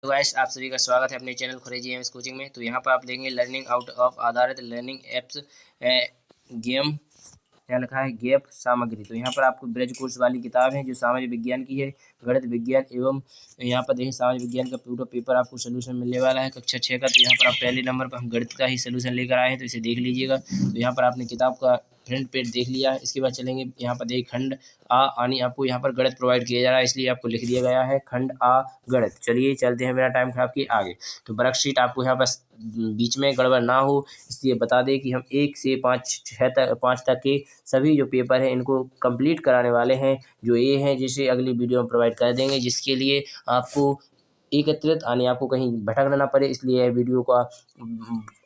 तो गाइस आप सभी का स्वागत है अपने चैनल खुरेजी एम्स कोचिंग में। तो यहाँ पर आप देखेंगे लर्निंग आउट ऑफ आधारित लर्निंग एप्स गेम, क्या लिखा है गैप सामग्री। तो यहाँ पर आपको ब्रज कोर्स वाली किताब है जो सामाजिक विज्ञान की है, गणित विज्ञान एवं यहाँ पर देखिए सामाजिक विज्ञान का पूरा पेपर आपको सोल्यूशन मिलने वाला है कक्षा 6 का। तो यहाँ पर आप पहले नंबर पर हम गणित का ही सोल्यूशन लेकर आए हैं, तो इसे देख लीजिएगा। तो यहाँ पर आपने किताब का फ्रंट पेज देख लिया है। इसके बाद चलेंगे यहाँ पर देखिए खंड आ यानी आपको यहाँ पर गणित प्रोवाइड किया जा रहा है, इसलिए आपको लिख दिया गया है खंड आ गणित। चलिए चलते हैं बिना टाइम खराब किए आगे। तो वर्कशीट आपको यहाँ बस बीच में गड़बड़ ना हो इसलिए बता दें कि हम 1 से 5 तक के सभी जो पेपर हैं इनको कंप्लीट कराने वाले हैं। जो ये हैं जिसे अगली वीडियो में प्रोवाइड कर देंगे, जिसके लिए आपको एकत्रित यानी आपको कहीं भटकना ना पड़े, इसलिए यह वीडियो का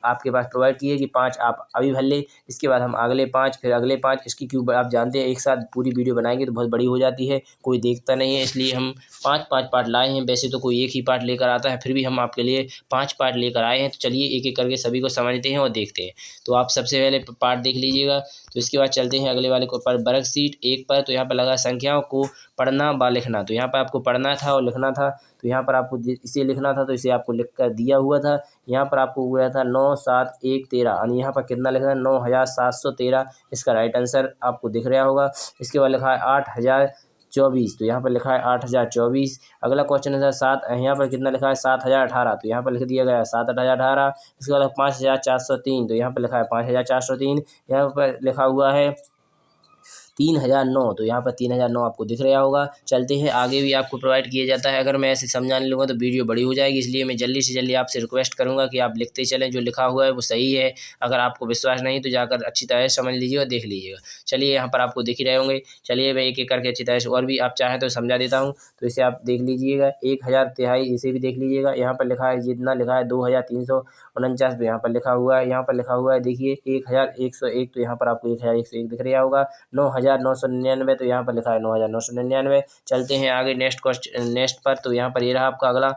आपके पास प्रोवाइड किए कि 5 आप अभी भर लें, इसके बाद हम अगले 5 फिर अगले 5। इसकी क्यों आप जानते हैं एक साथ पूरी वीडियो बनाएंगे तो बहुत बड़ी हो जाती है, कोई देखता नहीं है, इसलिए हम 5-5 पार्ट लाए हैं। वैसे तो कोई एक ही पार्ट लेकर आता है, फिर भी हम आपके लिए 5 पार्ट लेकर आए हैं। तो चलिए एक एक करके सभी को समझते हैं और देखते हैं। तो आप सबसे पहले पार्ट देख लीजिएगा। तो इसके बाद चलते हैं अगले वाले को पर वर्कशीट 1 पर। तो यहाँ पर लगा संख्याओं को पढ़ना व लिखना। तो यहाँ पर आपको पढ़ना था और लिखना था। तो यहाँ पर आपको इसे लिखना था, तो इसे आपको लिख कर दिया हुआ था। यहाँ पर आपको हुआ था 9, 7, 1, 13 यानी यहाँ पर कितना लिखना है 9713। इसका राइट आंसर आपको दिख रहा होगा। इसके बाद लिखा है 8024। तो यहाँ पर लिखा है 8024। अगला क्वेश्चन है 7, यहाँ पर कितना लिखा है 7018। तो यहाँ पर लिख दिया गया है 7018। इसके बाद 5403। तो यहाँ पर लिखा है 5403। यहाँ पर लिखा हुआ है 3009। तो यहाँ पर 3009 आपको दिख रहा होगा। चलते हैं आगे भी आपको प्रोवाइड किया जाता है। अगर मैं ऐसे समझाने लूँगा तो वीडियो बड़ी हो जाएगी, इसलिए मैं जल्दी से जल्दी आपसे रिक्वेस्ट करूँगा कि आप लिखते चलें, जो लिखा हुआ है वो सही है। अगर आपको विश्वास नहीं तो जाकर अच्छी तरह से समझ लीजिएगा, देख लीजिएगा। चलिए यहाँ पर आपको दिख ही रहे होंगे। चलिए मैं एक एक करके अच्छी तरह से और भी आप चाहें तो समझा देता हूँ। तो इसे आप देख लीजिएगा। 1000 इसे भी देख लीजिएगा। यहाँ पर लिखा है जितना लिखा है 2349। तो यहाँ पर लिखा हुआ है, यहाँ पर लिखा हुआ है देखिए 1101। तो यहाँ पर आपको 1101 दिख रहा होगा। 9999। तो यहाँ पर लिखा है 9999। चलते हैं आगे नेक्स्ट पर। तो यहाँ पर ये रहा आपका अगला।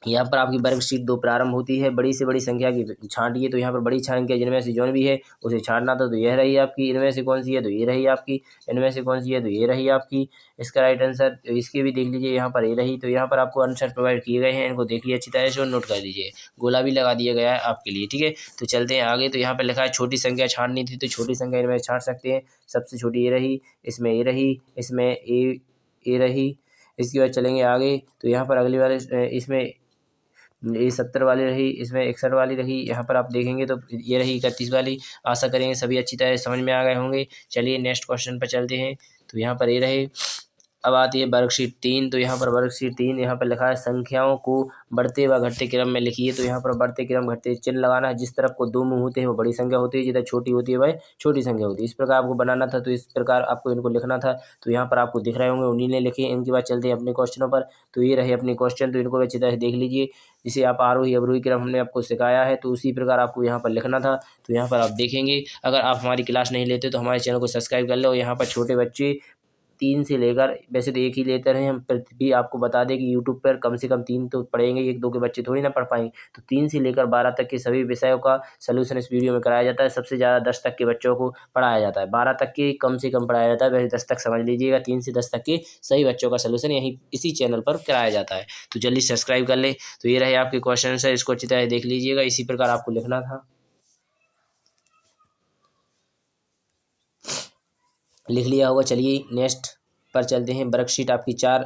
यहाँ पर आपकी वर्कशीट 2 प्रारंभ होती है। बड़ी से बड़ी संख्या की छांटिए। तो यहाँ पर बड़ी संख्या जिनमें से जो भी है उसे छांटना था। तो यह रही आपकी। इनमें से कौन सी है तो ये रही आपकी। इनमें से कौन सी है तो ये रही आपकी। इसका राइट आंसर इसके भी देख लीजिए, यहाँ पर ये रही। तो यहाँ पर आपको आंसर प्रोवाइड किए गए हैं, इनको देखिए अच्छी तरह से और नोट कर लीजिए। गोला भी लगा दिया गया है आपके लिए, ठीक है। तो चलते हैं आगे। तो यहाँ पर लिखा है छोटी संख्या छांटनी थी। तो छोटी संख्या इनमें छांट सकते हैं। सबसे छोटी ये रही, इसमें ये रही, इसमें ए रही। इसके बाद चलेंगे आगे। तो यहाँ पर अगली वाले इसमें ये 70 वाली रही, इसमें 61 वाली रही। यहाँ पर आप देखेंगे तो ये रही 31 वाली। आशा करेंगे सभी अच्छी तरह समझ में आ गए होंगे। चलिए नेक्स्ट क्वेश्चन पर चलते हैं। तो यहाँ पर ये रहे। अब आती है वर्कशीट 3। तो यहाँ पर वर्कशीट 3 यहाँ पर लिखा है संख्याओं को बढ़ते व घटते क्रम में लिखिए। तो यहाँ पर बढ़ते क्रम घटते चिन्ह लगाना है। जिस तरफ को 2 मुंह होते हैं वो बड़ी संख्या होती है, जिधर छोटी होती है वह छोटी संख्या होती है। इस प्रकार आपको बनाना था, तो इस प्रकार आपको इनको लिखना था। तो यहाँ पर आपको दिख रहे होंगे, उन्हीं ने लिखे। इनके बाद चलते हैं अपने क्वेश्चनों पर। तो ये रहे अपने क्वेश्चन। तो इनको अच्छी तरह से देख लीजिए। जिसे आप आरोही अवरोही क्रम हमने आपको सिखाया है, तो उसी प्रकार आपको यहाँ पर लिखना था। तो यहाँ पर आप देखेंगे। अगर आप हमारी क्लास नहीं लेते तो हमारे चैनल को सब्सक्राइब कर लो। यहाँ पर छोटे बच्चे 3 से लेकर, वैसे तो एक ही लेते रहे हम, पर भी आपको बता दें कि यूट्यूब पर कम से कम 3 तो पढ़ेंगे, 1-2 के बच्चे थोड़ी ना पढ़ पाएंगे। तो 3 से लेकर 12 तक के सभी विषयों का सलूशन इस वीडियो में कराया जाता है। सबसे ज़्यादा 10 तक के बच्चों को पढ़ाया जाता है, 12 तक के कम से कम पढ़ाया जाता है, वैसे 10 तक समझ लीजिएगा। 3 से 10 तक के सही बच्चों का सलूशन यहीं इसी चैनल पर कराया जाता है। तो जल्दी सब्सक्राइब कर ले। तो ये रहे आपके क्वेश्चन है, इसको अच्छी तरह देख लीजिएगा। इसी प्रकार आपको लिखना था, लिख लिया होगा। चलिए नेक्स्ट पर चलते हैं। वर्कशीट आपकी 4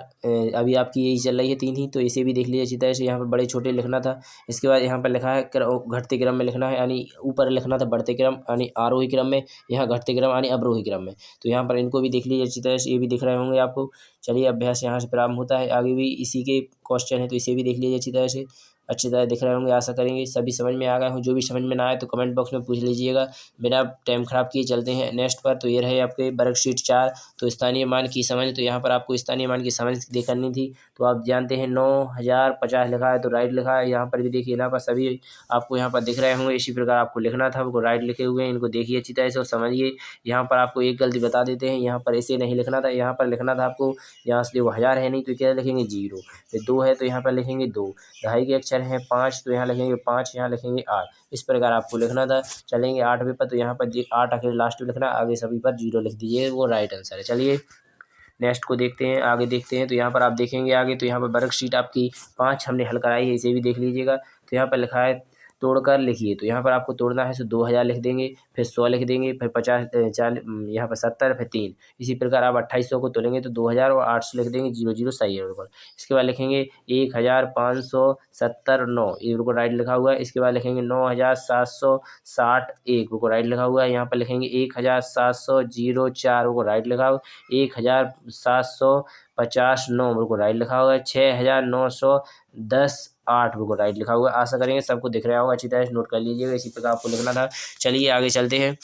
अभी आपकी यही चल रही है 3 ही। तो इसे भी देख लीजिए अच्छी तरह से। यहाँ पर बड़े छोटे लिखना था। इसके बाद यहाँ पर लिखा है घटते क्रम में लिखना है, यानी ऊपर लिखना था बढ़ते क्रम यानी आरोही क्रम में, यहाँ घटते क्रम यानी अवरोही क्रम में। तो यहाँ पर इनको भी देख लीजिए अच्छी तरह से, ये भी दिख रहे होंगे आपको। चलिए अभ्यास यहाँ से प्रारंभ होता है। आगे भी इसी के क्वेश्चन है, तो इसे भी देख लीजिए अच्छी तरह से। अच्छी तरह दिख रहे होंगे, आशा करेंगे सभी समझ में आ गए हों। जो भी समझ में ना आए तो कमेंट बॉक्स में पूछ लीजिएगा। बिना टाइम खराब किए चलते हैं नेक्स्ट पर। तो ये रहे आपके वर्कशीट 4। तो स्थानीय मान की समझ। तो यहाँ पर आपको स्थानीय मान की समझ करनी थी। तो आप जानते हैं 9050 लिखा है, तो राइट लिखा है। यहाँ पर भी देखिए, यहाँ पर सभी आपको यहाँ पर दिख रहे होंगे। इसी प्रकार आपको लिखना था, आपको राइट लिखे हुए हैं, इनको देखिए अच्छी तरह से और समझिए। यहाँ पर आपको एक गलती बता देते हैं, यहाँ पर ऐसे नहीं लिखना था। यहाँ पर लिखना था आपको, यहाँ से वो 1000 है नहीं तो क्या लिखेंगे 0, फिर 2 है तो यहाँ पर लिखेंगे 2, ढाई के अक्षर हैं 5 तो यहाँ लिखेंगे 5, यहाँ लिखेंगे 8। इस प्रकार आपको लिखना था। चलेंगे 8वें पर। तो यहाँ पर 8 आखिर लास्ट में लिखना, आगे सभी पर 0 लिख दीजिए, वो राइट आंसर है। चलिए नेक्स्ट को देखते हैं, आगे देखते हैं। तो यहाँ पर आप देखेंगे आगे, तो यहाँ पर वर्कशीट आपकी 5 हमने हल कराई है, इसे भी देख लीजिएगा। तो यहाँ पर लिखा है तोड़कर लिखिए। तो यहाँ पर आपको तोड़ना है, तो 2000 लिख देंगे, फिर 100 लिख देंगे, फिर 50 यहाँ पर 70, फिर 3। इसी प्रकार आप 2800 को तोड़ेंगे तो 2000 और 800 लिख देंगे, 00 सही है बिल्कुल। इसके बाद लिखेंगे 1570 9, ये बिल्कुल राइट लिखा हुआ है। इसके बाद लिखेंगे 9760 1, बिल्कुल राइट लिखा हुआ है। यहाँ पर लिखेंगे 1704, बिल्कुल राइट लिखा हुआ है। 1750 9, बिल्कुल राइट लिखा हुआ है। 6910 8, बिल्कुल राइट लिखा हुआ है। आशा करेंगे सबको दिख रहा होगा, अच्छी तरह से नोट कर लीजिएगा, इसी प्रकार आपको लिखना था। चलिए आगे चलते हैं।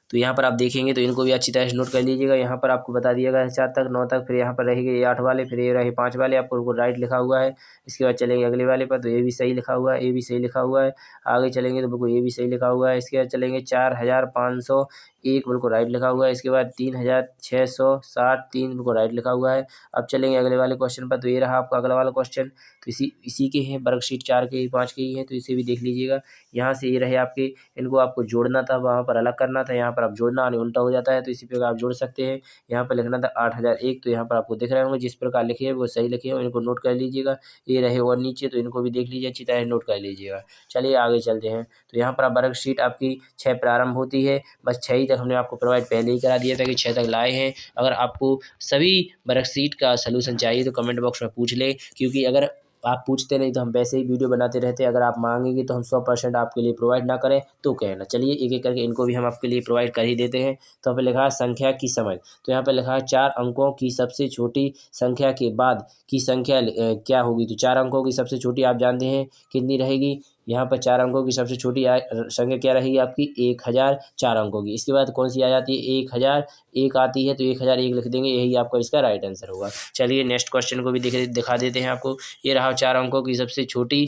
तो यहाँ पर आप देखेंगे तो इनको भी अच्छी तरह से नोट कर लीजिएगा। यहाँ पर आपको बता दिया गया है 4 तक 9 तक, फिर यहाँ पर रहेंगे ये 8 वाले, फिर ये रहे 5 वाले, आपको उनको राइट लिखा हुआ है। इसके बाद चलेंगे अगले वाले पर, तो ये भी सही लिखा हुआ है, ये भी सही लिखा हुआ है। आगे चलेंगे तो बिल्कुल ये भी सही लिखा हुआ है। इसके बाद चलेंगे 4501, बिल्कुल राइट लिखा हुआ है। इसके बाद 3660 3, बिल्कुल राइट लिखा हुआ है। अब चलेंगे अगले वाले क्वेश्चन पर, तो ये रहा आपका अगला वाला क्वेश्चन। तो इसी के हैं, वर्कशीट 4 के 5 के ही हैं, तो इसे भी देख लीजिएगा। यहाँ से ये रहे आपके, इनको आपको जोड़ना था, वहाँ पर अलग करना था, यहाँ पर आप जोड़ना और उल्टा हो जाता है, तो इसी प्रकार आप जोड़ सकते हैं। यहाँ पर लिखना था 8001, तो यहाँ पर आपको दिख रहे होंगे, जिस प्रकार लिखे हैं वो सही लिखे हैं, इनको नोट कर लीजिएगा। ये रहे और नीचे, तो इनको भी देख लीजिए, अच्छी तरह नोट कर लीजिएगा। चलिए आगे चलते हैं। तो यहाँ पर आप वर्कशीट आपकी 6 प्रारंभ होती है, बस 6 ही तक हमने आपको प्रोवाइड पहले ही करा दिया था कि 6 तक लाए हैं। अगर आपको सभी वर्कशीट का सलूशन चाहिए तो कमेंट बॉक्स में पूछ लें, क्योंकि अगर आप पूछते नहीं तो हम वैसे ही वीडियो बनाते रहते हैं। अगर आप मांगेंगे तो हम 100% आपके लिए प्रोवाइड ना करें तो कहना। चलिए एक एक करके इनको भी हम आपके लिए प्रोवाइड कर ही देते हैं। तो यहाँ पर लिखा है संख्या की समझ। तो यहाँ पर लिखा है 4 अंकों की सबसे छोटी संख्या के बाद की संख्या क्या होगी। तो 4 अंकों की सबसे छोटी आप जानते हैं कितनी रहेगी। यहाँ पर 4 अंकों की सबसे छोटी संख्या क्या रहेगी आपकी, 1000 4 अंकों की। इसके बाद कौन सी आ जाती है, 1001 आती है, तो 1001 लिख देंगे, यही आपका इसका राइट आंसर होगा। चलिए नेक्स्ट क्वेश्चन को भी दिखा देते हैं आपको। ये रहा 4 अंकों की सबसे छोटी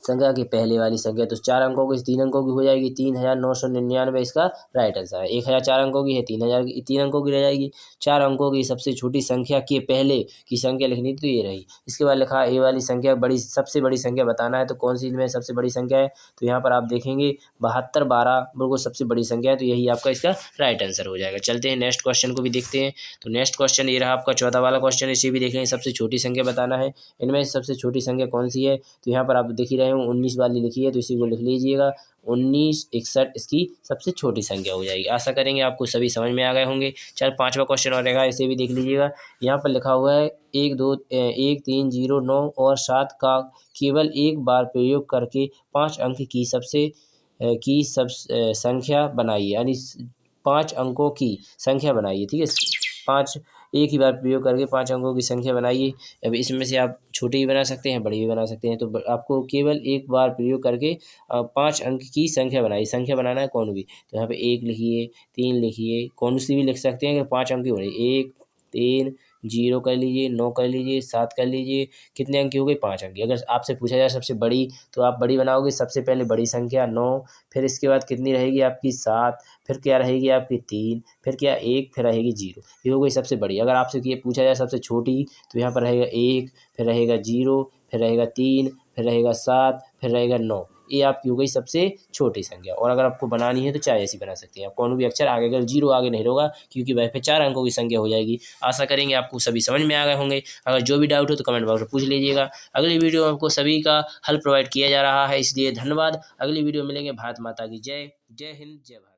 संख्या की पहले वाली संख्या। तो 4 अंकों की 3 अंकों की हो जाएगी, 3999 इसका राइट आंसर है। 1000 4 अंकों की है, 3000 की 3 अंकों की रह जाएगी। 4 अंकों की सबसे छोटी संख्या के पहले की संख्या लिखनी थी, तो ये रही। इसके बाद लिखा है ये वाली संख्या सबसे बड़ी संख्या बताना है, तो कौन सी इनमें सबसे बड़ी संख्या है। तो यहाँ पर आप देखेंगे 72 12 बिल्कुल सबसे बड़ी संख्या है, तो यही आपका इसका राइट आंसर हो जाएगा। चलते हैं नेक्स्ट क्वेश्चन को भी देखते हैं। तो नेक्स्ट क्वेश्चन ये रहा आपका 14 वाला क्वेश्चन, इसे भी देखेंगे। सबसे छोटी संख्या बताना है, इनमें सबसे छोटी संख्या कौन सी है। तो यहाँ पर आप देख ही रहे हो 19 वाली लिखी है, तो इसी को लिख लीजिएगा। 19 61 इसकी सबसे छोटी संख्या हो जाएगी। आशा करेंगे आपको सभी समझ में आ गए होंगे। चल 5वां क्वेश्चन और रहेगा, इसे भी देख लीजिएगा। यहाँ पर लिखा हुआ है 1 2 1 3 0 9 और 7 का केवल एक बार प्रयोग करके 5 अंक की संख्या बनाइए, यानी 5 अंकों की संख्या बनाइए। ठीक है, 5 एक ही बार प्रयोग करके 5 अंकों की संख्या बनाइए। अब इसमें से आप छोटी भी बना सकते हैं, बड़ी भी बना सकते हैं। तो आपको केवल एक बार प्रयोग करके 5 अंक की संख्या बनाइए। संख्या बनाना है कौन भी, तो यहाँ पे 1 लिखिए, 3 लिखिए, कौन सी भी लिख सकते हैं अगर 5 अंक की हो रही। 1 3 0 कर लीजिए, 9 कर लीजिए, 7 कर लीजिए। कितने अंक की हो गई, 5 अंक की। अगर आपसे पूछा जाए सबसे बड़ी, तो आप बड़ी बनाओगे। सबसे पहले बड़ी संख्या 9, फिर इसके बाद कितनी रहेगी आपकी 7, फिर क्या रहेगी आपकी 3, फिर क्या 1, फिर रहेगी 0। ये हो गई सबसे बड़ी। अगर आपसे ये पूछा जाए सबसे छोटी, तो यहाँ पर रहेगा 1, फिर रहेगा 0, फिर रहेगा 3, फिर रहेगा 7, फिर रहेगा 9। ये आपकी हो गई सबसे छोटी संख्या। और अगर आपको बनानी है तो चाहे ऐसी बना सकते हैं आप, कौन भी अक्षर आगे, अगर 0 आगे नहीं होगा, क्योंकि वह पे 4 अंकों की संख्या हो जाएगी। आशा करेंगे आपको सभी समझ में आ गए होंगे। अगर जो भी डाउट हो तो कमेंट बॉक्स में पूछ लीजिएगा। अगली वीडियो में आपको सभी का हल प्रोवाइड किया जा रहा है, इसलिए धन्यवाद। अगली वीडियो मिलेंगे। भारत माता की जय। जय हिंद, जय भारत।